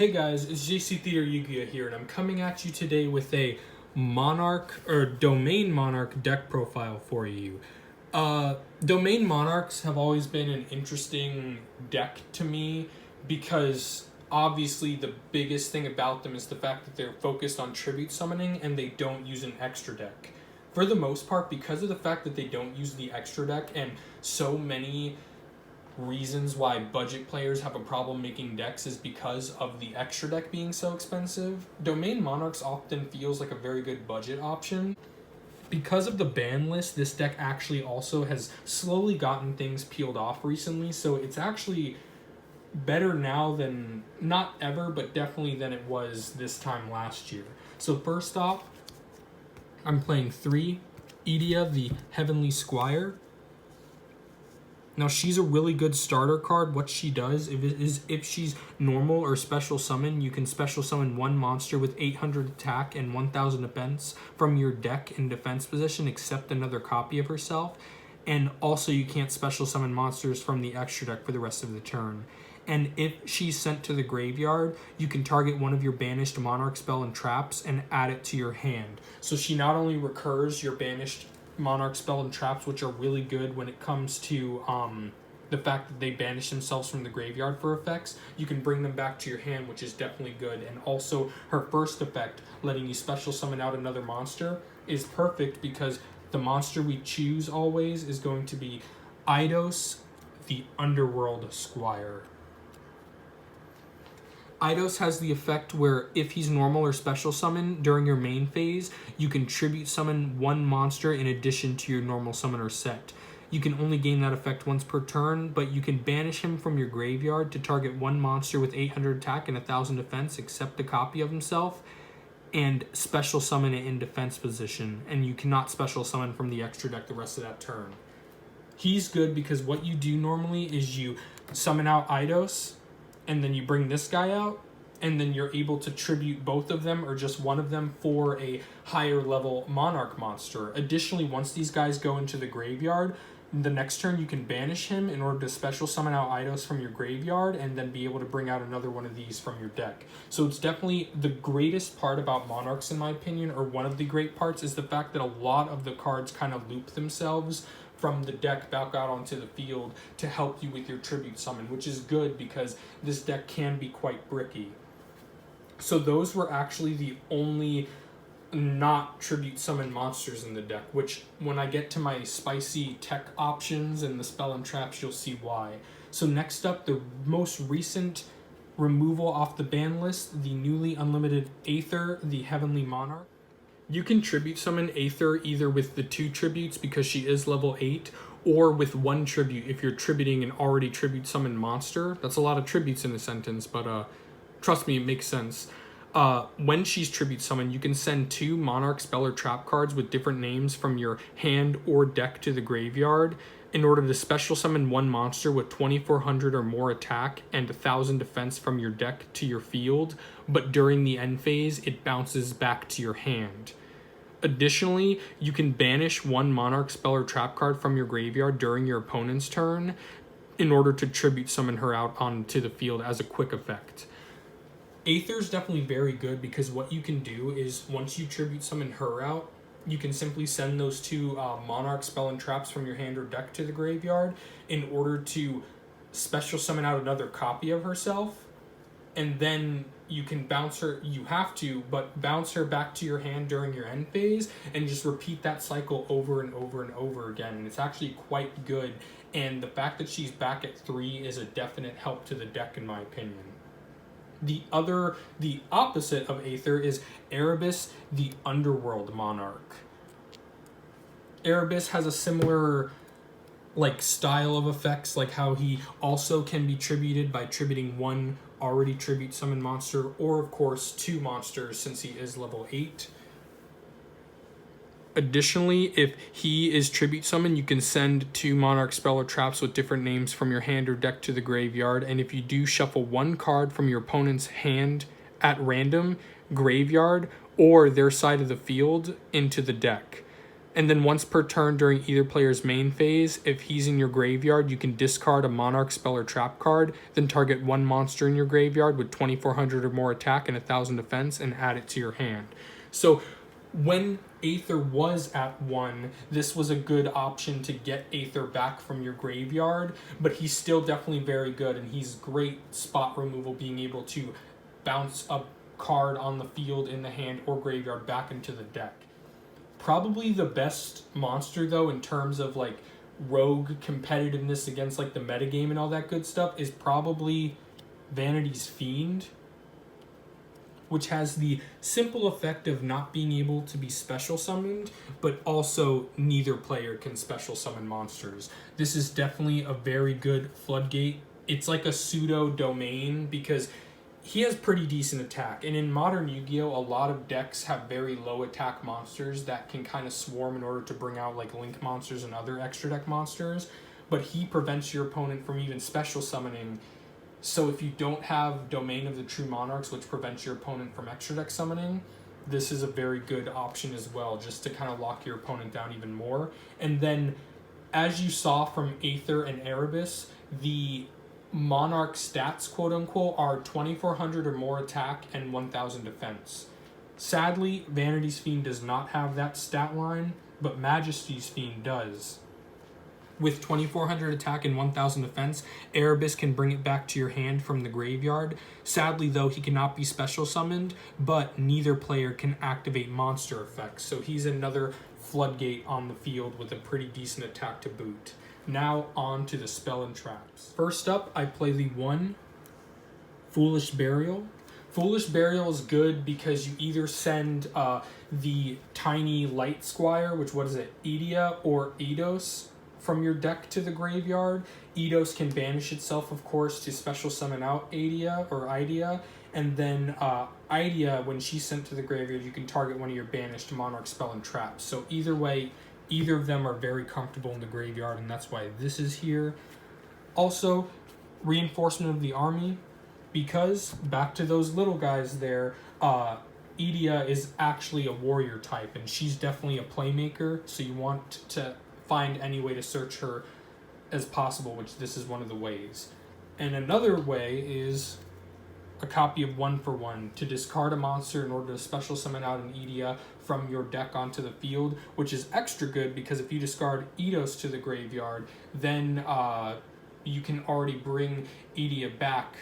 Hey guys, it's JC Theater Yu-Gi-Oh here, and I'm coming at you today with a Monarch or Domain Monarch deck profile for you. Domain Monarchs have always been an interesting deck to me because obviously the biggest thing about them is the fact that they're focused on tribute summoning and they don't use an extra deck. For the most part, because of the fact that they don't use the extra deck and so many reasons why budget players have a problem making decks is because of the extra deck being so expensive. Domain Monarchs often feels like a very good budget option. Because of the ban list, this deck actually also has slowly gotten things peeled off recently, so it's actually better now than, not ever, but definitely than it was this time last year. So first off, I'm playing 3, Edea the Heavenly Squire. Now, she's a really good starter card. What she does is if she's normal or special summon, you can special summon one monster with 800 attack and 1000 defense from your deck in defense position, except another copy of herself. And also, you can't special summon monsters from the extra deck for the rest of the turn. And if she's sent to the graveyard, you can target one of your banished Monarch spell and traps and add it to your hand. So she not only recurs your banished Monarch spell and traps, which are really good when it comes to the fact that they banish themselves from the graveyard for effects. You can bring them back to your hand, which is definitely good. And also her first effect, letting you special summon out another monster, is perfect because the monster we choose always is going to be Eidos the Underworld Squire. Eidos has the effect where if he's normal or special summon during your main phase, you can tribute summon one monster in addition to your normal summoner set. You can only gain that effect once per turn, but you can banish him from your graveyard to target one monster with 800 attack and 1000 defense, except a copy of himself, and special summon it in defense position, and you cannot special summon from the extra deck the rest of that turn. He's good because what you do normally is you summon out Eidos, and then you bring this guy out, and then you're able to tribute both of them or just one of them for a higher level Monarch monster. Additionally, once these guys go into the graveyard, the next turn you can banish him in order to special summon out Eidos from your graveyard and then be able to bring out another one of these from your deck. So it's definitely the greatest part about Monarchs, in my opinion, or one of the great parts, is the fact that a lot of the cards kind of loop themselves from the deck back out onto the field to help you with your tribute summon, which is good because this deck can be quite bricky. So those were actually the only not tribute summon monsters in the deck, which when I get to my spicy tech options and the spell and traps, you'll see why. So next up, the most recent removal off the ban list, the newly unlimited Aether, the Heavenly Monarch. You can tribute summon Aether either with the 2 tributes because she is level 8, or with 1 tribute if you're tributing an already tribute summoned monster. That's a lot of tributes in a sentence, but trust me, it makes sense. When she's tribute summoned, you can send 2 Monarch spell or trap cards with different names from your hand or deck to the graveyard in order to special summon one monster with 2400 or more attack and 1000 defense from your deck to your field, but during the end phase, it bounces back to your hand. Additionally, you can banish one Monarch spell or trap card from your graveyard during your opponent's turn in order to tribute summon her out onto the field as a quick effect. Aether is definitely very good because what you can do is once you tribute summon her out, you can simply send those 2 Monarch spell and traps from your hand or deck to the graveyard in order to special summon out another copy of herself, and then you can bounce her, you have to, but bounce her back to your hand during your end phase and just repeat that cycle over and over and over again. And it's actually quite good. And the fact that she's back at 3 is a definite help to the deck, in my opinion. The opposite of Aether is Erebus, the Underworld Monarch. Erebus has a similar style of effects, like how he also can be tributed by tributing one already tribute summon monster, or of course 2 monsters since he is level 8. Additionally, if he is tribute summoned, you can send 2 Monarch spell or traps with different names from your hand or deck to the graveyard, and if you do, shuffle 1 card from your opponent's hand at random, graveyard, or their side of the field into the deck. And then once per turn during either player's main phase, if he's in your graveyard, you can discard a Monarch spell or trap card, then target one monster in your graveyard with 2400 or more attack and 1000 defense and add it to your hand. So when Aether was at 1, this was a good option to get Aether back from your graveyard, but he's still definitely very good, and he's great spot removal, being able to bounce a card on the field, in the hand, or graveyard back into the deck. Probably the best monster, though, in terms of like rogue competitiveness against like the metagame and all that good stuff, is probably Vanity's Fiend, which has the simple effect of not being able to be special summoned, but also neither player can special summon monsters. This is definitely a very good floodgate. It's like a pseudo domain because he has pretty decent attack. And in modern Yu-Gi-Oh, a lot of decks have very low attack monsters that can kind of swarm in order to bring out like link monsters and other extra deck monsters. But he prevents your opponent from even special summoning. So if you don't have Domain of the True Monarchs, which prevents your opponent from extra deck summoning, this is a very good option as well, just to kind of lock your opponent down even more. And then, as you saw from Aether and Erebus, the Monarch stats, quote unquote, are 2400 or more attack and 1000 defense. Sadly, Vanity's Fiend does not have that stat line, but Majesty's Fiend does. With 2400 attack and 1000 defense, Erebus can bring it back to your hand from the graveyard. Sadly, though, he cannot be special summoned, but neither player can activate monster effects, so he's another floodgate on the field with a pretty decent attack to boot. Now on to the spell and traps. First up, I play the 1 Foolish Burial. Foolish Burial is good because you either send the tiny Light Squire, which what is it, Edea or Eidos, from your deck to the graveyard. Eidos can banish itself, of course, to special summon out Edea or Idea, and then Idea, when she's sent to the graveyard, you can target one of your banished Monarch spell and traps. So either way, either of them are very comfortable in the graveyard, and that's why this is here. Also, Reinforcement of the Army, because, back to those little guys there, Edea is actually a warrior type, and she's definitely a playmaker, so you want to find any way to search her as possible, which this is one of the ways. And another way is a copy of 1-for-1 to discard a monster in order to special summon out an Edea from your deck onto the field, which is extra good because if you discard Eidos to the graveyard, then you can already bring Edea back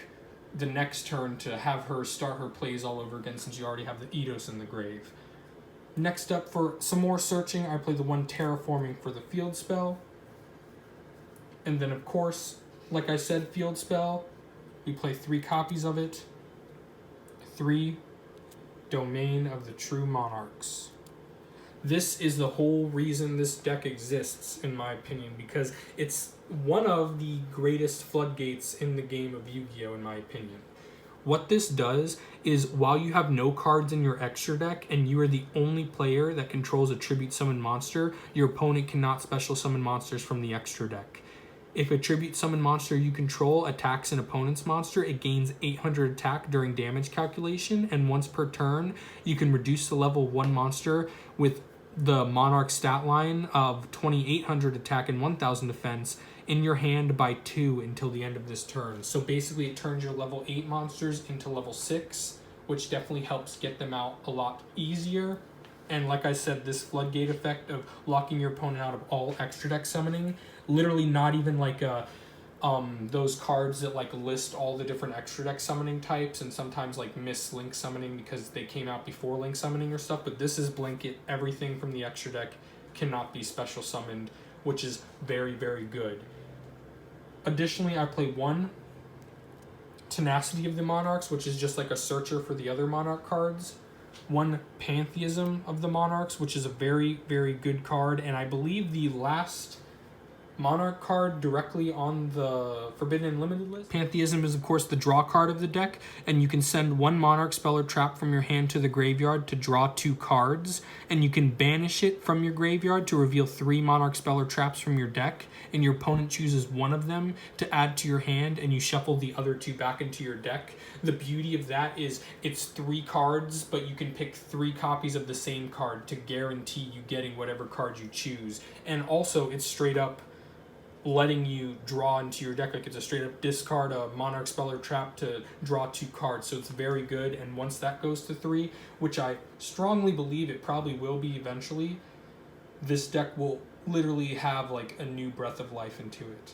the next turn to have her start her plays all over again, since you already have the Eidos in the grave. Next up, for some more searching, I play the 1 Terraforming for the field spell. And then, of course, like I said, field spell, we play 3 copies of it. 3 Domain of the True Monarchs. This is the whole reason this deck exists, in my opinion, because it's one of the greatest floodgates in the game of Yu-Gi-Oh, in my opinion. What this does is, while you have no cards in your extra deck and you are the only player that controls a tribute summon monster, your opponent cannot special summon monsters from the extra deck. If a tribute summon monster you control attacks an opponent's monster, it gains 800 attack during damage calculation, and once per turn, you can reduce the level 1 monster with the Monarch stat line of 2800 attack and 1000 defense in your hand by 2 until the end of this turn. So basically it turns your level 8 monsters into level 6, which definitely helps get them out a lot easier. And like I said, this floodgate effect of locking your opponent out of all extra deck summoning, literally not even like those cards that like list all the different extra deck summoning types and sometimes like miss link summoning because they came out before link summoning or stuff, but this is blanket. Everything from the extra deck cannot be special summoned, which is very, very good. Additionally, I play 1 Tenacity of the Monarchs, which is just like a searcher for the other Monarch cards. 1 Pantheism of the Monarchs, which is a very, very good card, and I believe the last Monarch card directly on the Forbidden and Limited list. Pantheism is, of course, the draw card of the deck, and you can send one Monarch spell or trap from your hand to the graveyard to draw 2 cards, and you can banish it from your graveyard to reveal 3 Monarch spell or traps from your deck, and your opponent chooses one of them to add to your hand, and you shuffle the other 2 back into your deck. The beauty of that is it's 3 cards, but you can pick 3 copies of the same card to guarantee you getting whatever card you choose. And also, it's straight up letting you draw into your deck. Like, it's a straight up discard a Monarch spell or trap to draw 2 cards, so it's very good. And once that goes to 3, which I strongly believe it probably will be eventually, this deck will literally have like a new breath of life into it.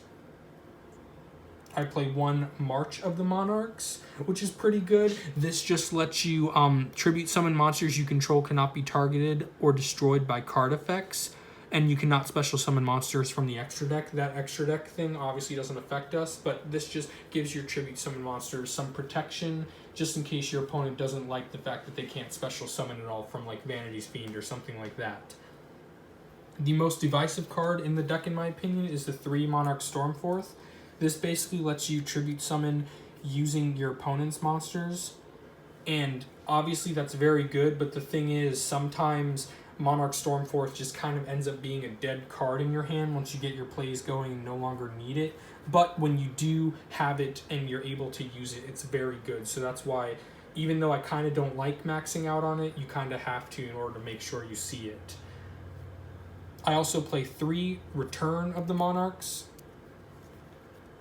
I play 1 March of the Monarchs, which is pretty good. This just lets you tribute summon monsters you control cannot be targeted or destroyed by card effects, and you cannot special summon monsters from the extra deck. That extra deck thing obviously doesn't affect us, but this just gives your tribute summon monsters some protection, just in case your opponent doesn't like the fact that they can't special summon at all from like Vanity's Fiend or something like that. The most divisive card in the deck, in my opinion, is the 3 Monarch Stormforth. This basically lets you tribute summon using your opponent's monsters, and obviously that's very good, but the thing is, sometimes Monarch Stormforth just kind of ends up being a dead card in your hand once you get your plays going and no longer need it. But when you do have it and you're able to use it, it's very good. So that's why, even though I kind of don't like maxing out on it, you kind of have to in order to make sure you see it. I also play 3 Return of the Monarchs.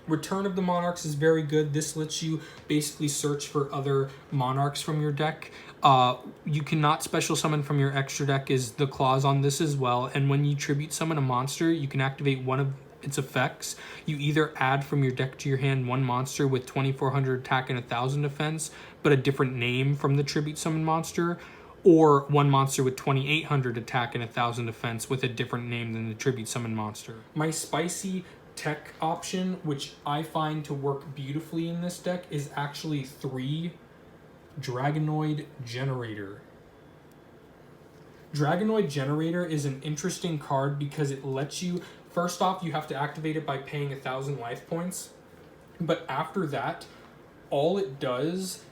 Return of the Monarchs is very good. This lets you basically search for other Monarchs from your deck. You cannot special summon from your extra deck is the clause on this as well. And when you tribute summon a monster, you can activate one of its effects. You either add from your deck to your hand 1 monster with 2400 attack and 1000 defense, but a different name from the tribute summon monster, or 1 monster with 2800 attack and 1000 defense with a different name than the tribute summon monster. My spicy tech option, which I find to work beautifully in this deck, is actually 3 Dragonoid Generator. Dragonoid Generator is an interesting card because it lets you, first off, you have to activate it by paying 1000 life points, but after that, all it does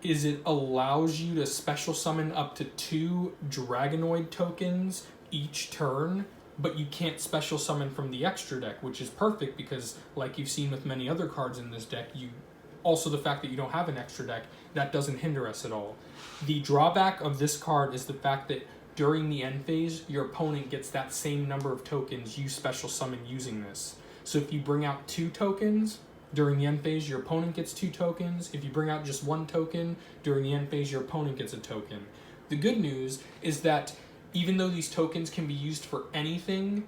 is it allows you to special summon up to 2 Dragonoid tokens each turn, but you can't special summon from the extra deck, which is perfect because, like you've seen with many other cards in this deck, also the fact that you don't have an extra deck, that doesn't hinder us at all. The drawback of this card is the fact that during the end phase, your opponent gets that same number of tokens you special summon using this. So if you bring out 2 tokens during the end phase, your opponent gets 2 tokens. If you bring out just 1 token during the end phase, your opponent gets a token. The good news is that even though these tokens can be used for anything,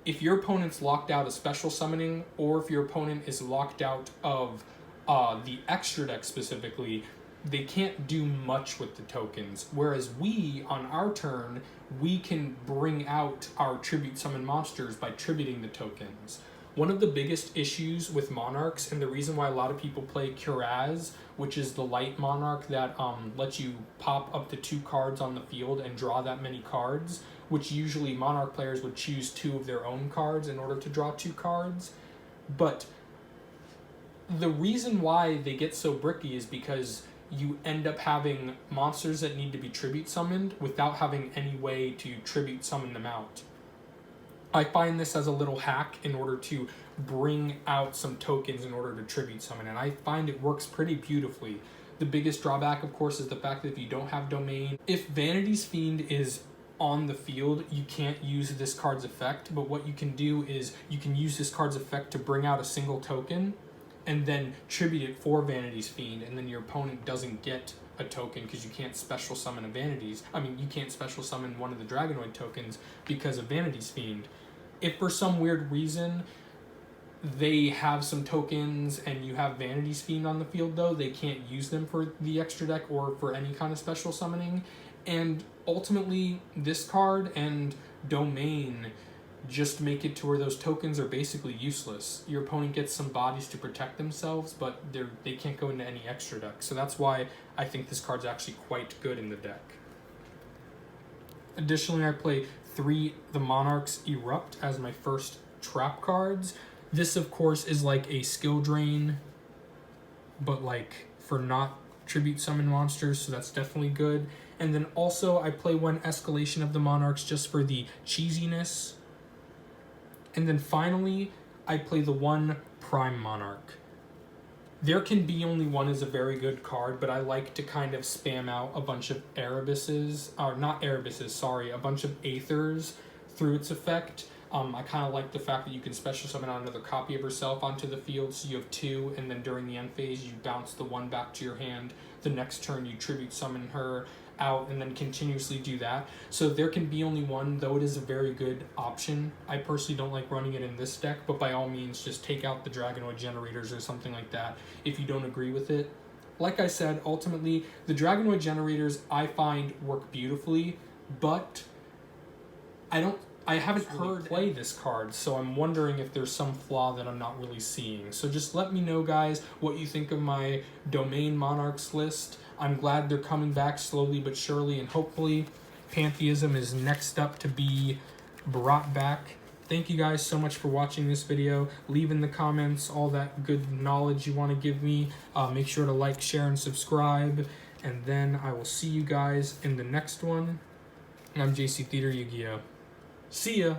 if your opponent's locked out of special summoning, or if your opponent is locked out of the extra deck specifically, they can't do much with the tokens. Whereas we, on our turn, we can bring out our tribute summon monsters by tributing the tokens. One of the biggest issues with Monarchs, and the reason why a lot of people play Curaz, which is the light Monarch that lets you pop up to 2 cards on the field and draw that many cards, which usually Monarch players would choose 2 of their own cards in order to draw 2 cards. But the reason why they get so bricky is because you end up having monsters that need to be tribute summoned without having any way to tribute summon them out. I find this as a little hack in order to bring out some tokens in order to tribute summon, and I find it works pretty beautifully. The biggest drawback, of course, is the fact that if you don't have domain, if Vanity's Fiend is on the field, you can't use this card's effect, but what you can do is you can use this card's effect to bring out a single token and then tribute it for Vanity's Fiend, and then your opponent doesn't get a token because you can't special summon you can't special summon one of the Dragonoid tokens because of Vanity's Fiend. If for some weird reason they have some tokens and you have Vanity's Fiend on the field, though, they can't use them for the extra deck or for any kind of special summoning. And ultimately, this card and Domain just make it to where those tokens are basically useless. Your opponent gets some bodies to protect themselves, but they can't go into any extra deck. So that's why I think this card's actually quite good in the deck. Additionally, I play 3 The Monarchs Erupt as my first trap cards. This, of course, is like a skill drain, but like for not tribute summon monsters, so that's definitely good. And then also I play one Escalation of the Monarchs just for the cheesiness. And then finally, I play the one Prime Monarch. There Can Be Only One is a very good card, but I like to kind of spam out a bunch of Erebuses, or not Erebuses, sorry, a bunch of Aethers through its effect. I kind of like the fact that you can special summon out another copy of herself onto the field, so you have 2, and then during the end phase, you bounce the 1 back to your hand. The next turn, you tribute summon her out, and then continuously do that. So There Can Be Only One, though it is a very good option. I personally don't like running it in this deck, but by all means, just take out the Dragonoid Generators or something like that if you don't agree with it. Like I said, ultimately, the Dragonoid Generators I find work beautifully, but I haven't heard play this card, so I'm wondering if there's some flaw that I'm not really seeing. So just let me know, guys, what you think of my Domain Monarchs list. I'm glad they're coming back slowly but surely, and hopefully Pantheism is next up to be brought back. Thank you guys so much for watching this video. Leave in the comments all that good knowledge you want to give me. Make sure to like, share, and subscribe. And then I will see you guys in the next one. I'm JC Theater Yu-Gi-Oh! See ya!